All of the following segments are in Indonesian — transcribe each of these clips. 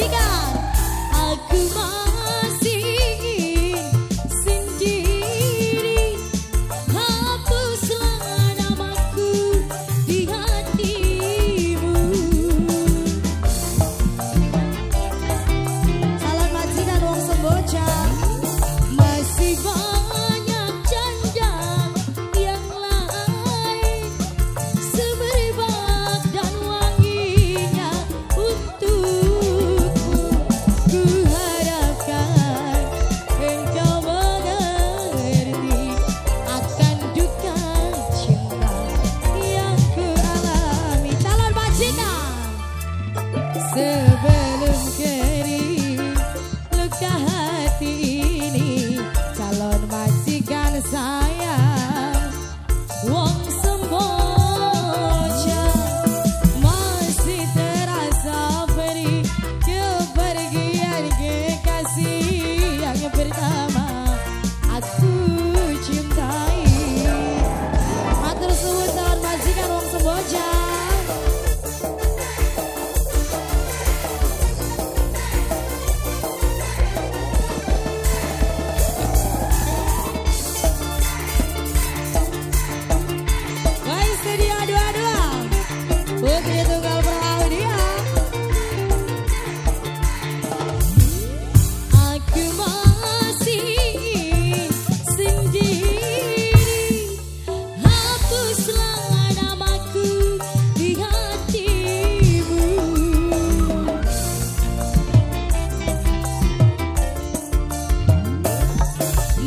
majikan. Aku masih ingin sendiri, hapuslah namaku di hatimu. Calon majikan wong Semboja. Masih banyak janda yang lain, semerbak dan wanginya untukku. Ku harapkan engkau mengerti akan duka cinta yang ku alami. Calon majikan. Sebelum kering luka hati ini, calon majikan sayang wong Semboja. Masih terasa beri kepergian kekasih yang pertama aku cintai. Matur suwun calon majikan wong Semboja. Sedia dua-dua Putri Tunggal Praaudia. Aku masih ingin sendiri, hapuslah namaku di hatimu.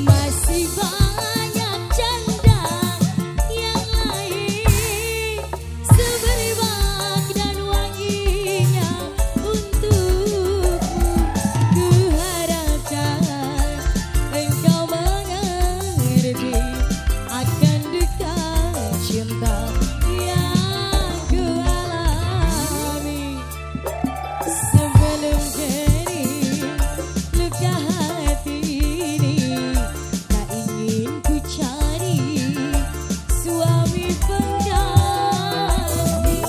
Masih banyak janda yang lain, semerbak dan wanginya untukku. Ku harapkan engkau mengerti akan duka cinta yang ku alami. Sebelum kering luka hati ini, tak ingin ku cari suami pengganti.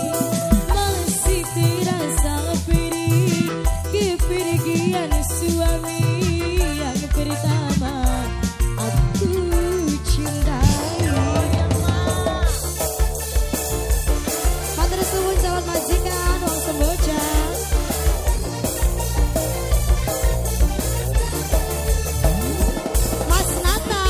Masih terasa perih kepergian suami yang pertama aku cintai. Matur suwun calon majikan wong Semboja. Mas Nata.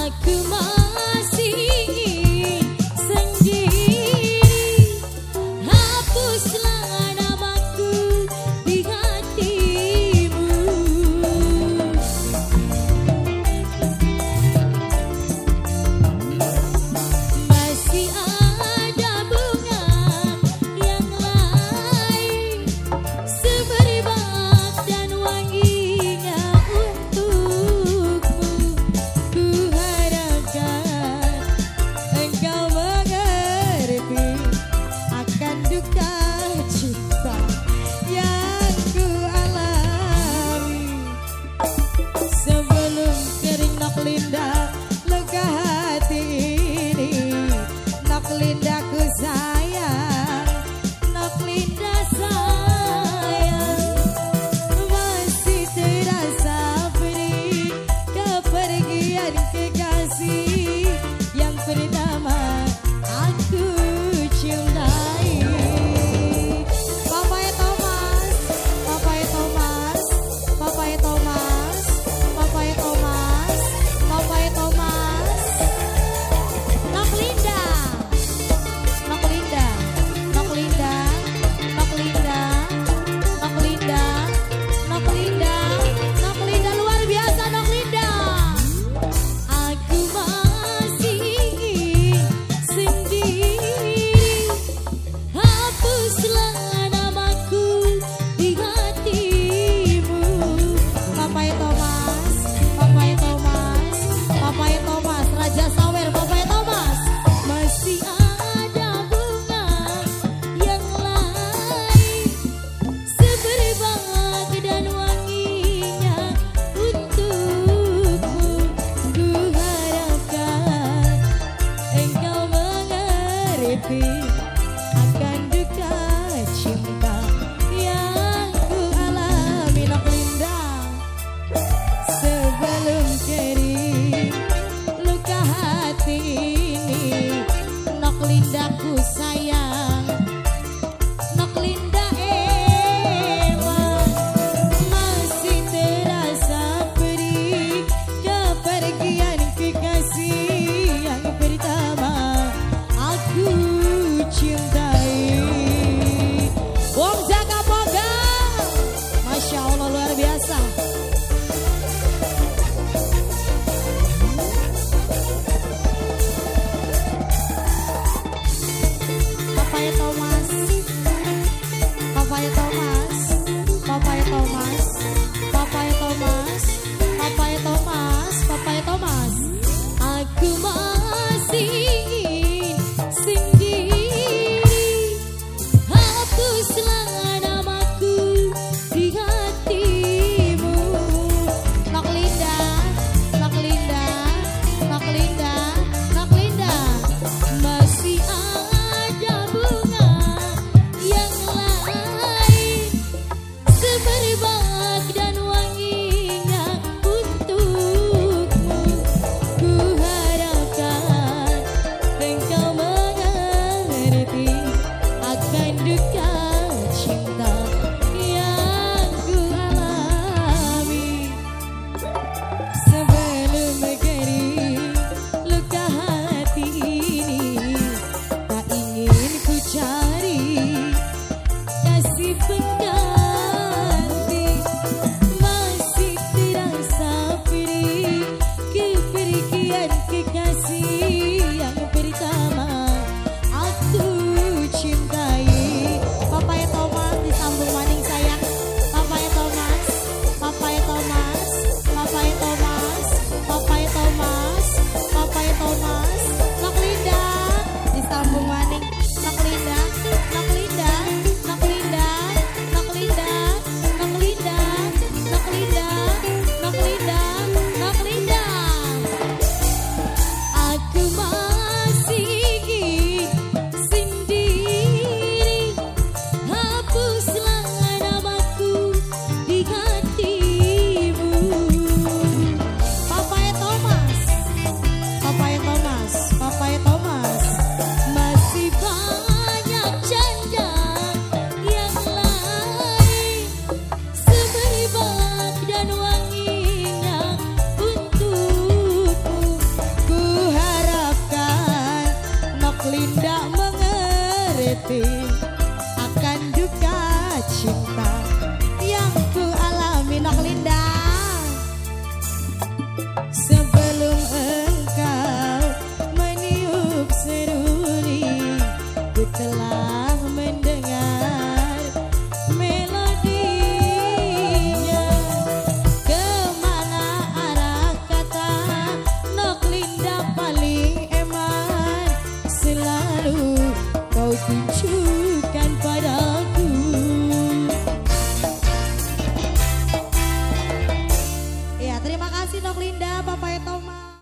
Aku masih ingin sendiri, hapuslah namaku di hatimu. Masih ada bunga yang lain, semerbak dan wanginya untukmu. Ku harapkan engkau mengerti akan duka cinta yang ku alami. Sebelum kering nok linda luka hati ini, nok lindaku sayang, nok linda sayang. Masih terasa perih kepergian kekasih